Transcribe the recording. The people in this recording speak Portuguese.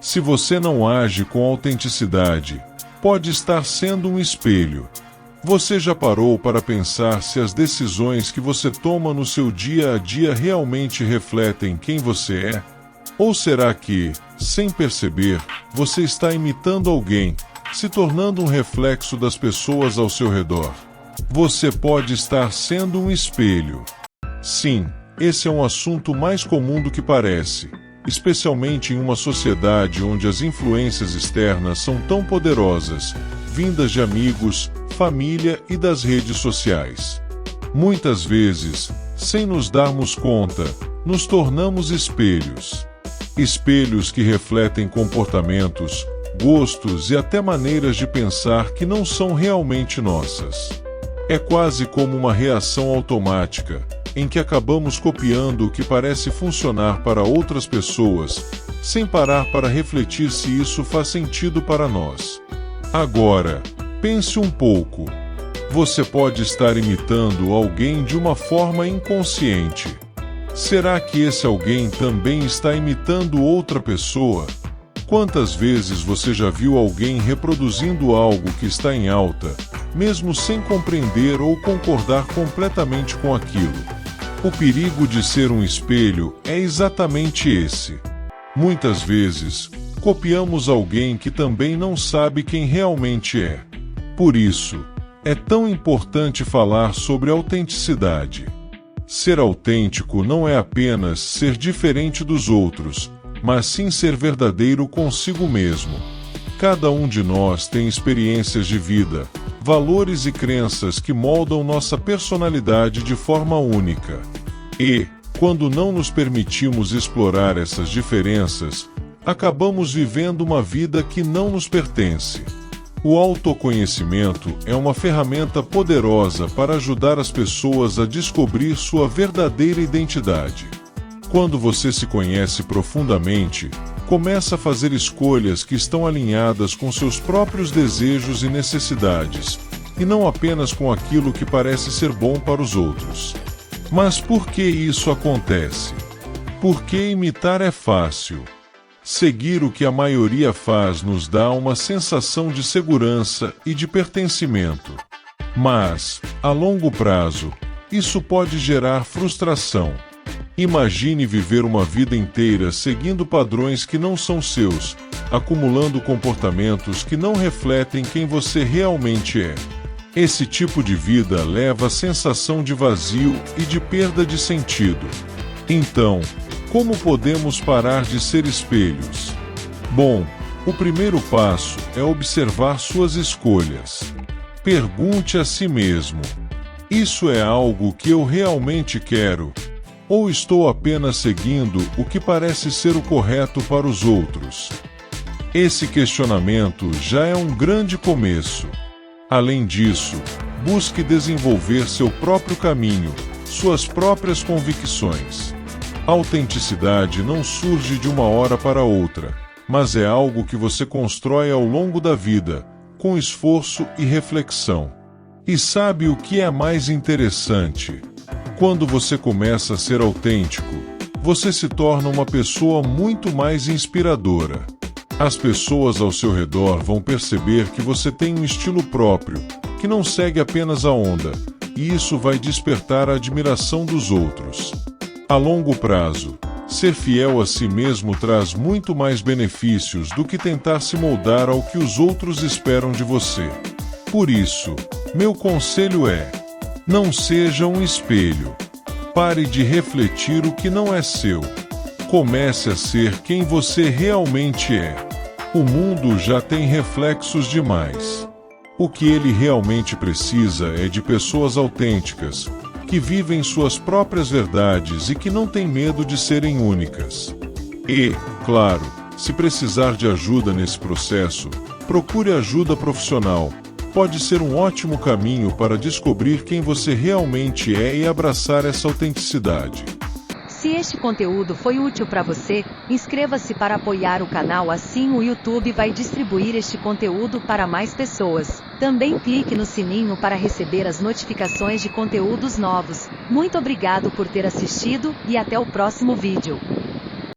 Se você não age com autenticidade, pode estar sendo um espelho. Você já parou para pensar se as decisões que você toma no seu dia a dia realmente refletem quem você é? Ou será que, sem perceber, você está imitando alguém, se tornando um reflexo das pessoas ao seu redor? Você pode estar sendo um espelho. Sim, esse é um assunto mais comum do que parece, especialmente em uma sociedade onde as influências externas são tão poderosas, vindas de amigos, família e das redes sociais. Muitas vezes, sem nos darmos conta, nos tornamos espelhos. Espelhos que refletem comportamentos, gostos e até maneiras de pensar que não são realmente nossas. É quase como uma reação automática, em que acabamos copiando o que parece funcionar para outras pessoas, sem parar para refletir se isso faz sentido para nós. Agora, pense um pouco. Você pode estar imitando alguém de uma forma inconsciente. Será que esse alguém também está imitando outra pessoa? Quantas vezes você já viu alguém reproduzindo algo que está em alta, mesmo sem compreender ou concordar completamente com aquilo? O perigo de ser um espelho é exatamente esse. Muitas vezes, copiamos alguém que também não sabe quem realmente é. Por isso, é tão importante falar sobre autenticidade. Ser autêntico não é apenas ser diferente dos outros, mas sim ser verdadeiro consigo mesmo. Cada um de nós tem experiências de vida, valores e crenças que moldam nossa personalidade de forma única. E, quando não nos permitimos explorar essas diferenças, acabamos vivendo uma vida que não nos pertence. O autoconhecimento é uma ferramenta poderosa para ajudar as pessoas a descobrir sua verdadeira identidade. Quando você se conhece profundamente, começa a fazer escolhas que estão alinhadas com seus próprios desejos e necessidades, e não apenas com aquilo que parece ser bom para os outros. Mas por que isso acontece? Porque imitar é fácil. Seguir o que a maioria faz nos dá uma sensação de segurança e de pertencimento. Mas, a longo prazo, isso pode gerar frustração. Imagine viver uma vida inteira seguindo padrões que não são seus, acumulando comportamentos que não refletem quem você realmente é. Esse tipo de vida leva a sensação de vazio e de perda de sentido. Então, como podemos parar de ser espelhos? Bom, o primeiro passo é observar suas escolhas. Pergunte a si mesmo: isso é algo que eu realmente quero? Ou estou apenas seguindo o que parece ser o correto para os outros? Esse questionamento já é um grande começo. Além disso, busque desenvolver seu próprio caminho, suas próprias convicções. A autenticidade não surge de uma hora para outra, mas é algo que você constrói ao longo da vida, com esforço e reflexão. E sabe o que é mais interessante? Quando você começa a ser autêntico, você se torna uma pessoa muito mais inspiradora. As pessoas ao seu redor vão perceber que você tem um estilo próprio, que não segue apenas a onda, e isso vai despertar a admiração dos outros. A longo prazo, ser fiel a si mesmo traz muito mais benefícios do que tentar se moldar ao que os outros esperam de você. Por isso, meu conselho é: não seja um espelho. Pare de refletir o que não é seu. Comece a ser quem você realmente é. O mundo já tem reflexos demais. O que ele realmente precisa é de pessoas autênticas, que vivem suas próprias verdades e que não têm medo de serem únicas. E, claro, se precisar de ajuda nesse processo, procure ajuda profissional. Pode ser um ótimo caminho para descobrir quem você realmente é e abraçar essa autenticidade. Se este conteúdo foi útil para você, inscreva-se para apoiar o canal, assim o YouTube vai distribuir este conteúdo para mais pessoas. Também clique no sininho para receber as notificações de conteúdos novos. Muito obrigado por ter assistido e até o próximo vídeo.